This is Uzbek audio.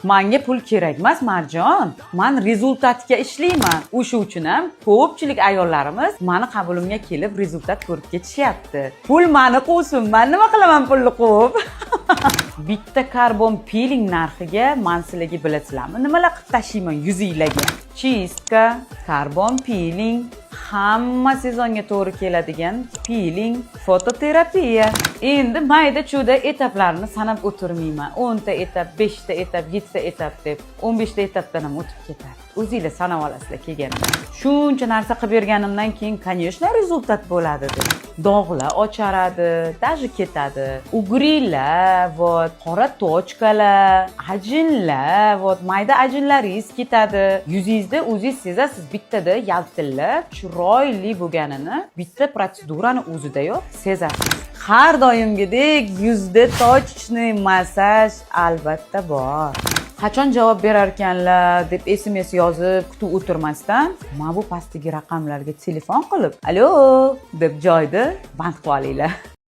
Menga pul kerak emas, Marjon. Men rezultatga ishlayman. O'sha uchun ham ko'pchilik ayollarimiz meni qabulimga kelib rezultat ko'rib ketishyapti. Pul meni quvsin, men nima qilaman pulni quvib? Bitta karbon peeling narxiga men sizlarga bilasizlarmi? Nimalar qilib tashlayman yuzinglarga? Chistka, karbon peeling, hamma sezonga to'g'ri keladigan peeling, fototerapiya. Endi mayda-chuda etaplarni sanab o'tirmayman. 10 ta etap, 5 ta etap, 7 ta etap deb 15 ta etapdan ham o'tib ketadi. O'zingizlar sanab olasizlar kelganida. Shuncha narsa qilib berganimdan keyin, конечно, rezultat bo'ladi deb. Dog'lar ocharadi, даже ketadi. Ugrilar, vot, qora tochkalar, ajinlar, vot, mayda ajinlaringiz ketadi. Yuzingizda o'zingiz sezasiz, bittada yaltillab, chiroyli bo'lganini, bitta protsedurani o'zidayoq sezasiz. Har doimgidek yuzda tochni massaj albatta bor. Qachon javob berar ekanlar deb SMS yozib kutib o'tirmasdan, mana bu pastdagi raqamlarga telefon qilib, "Alo" deb joyda band qilib olinglar.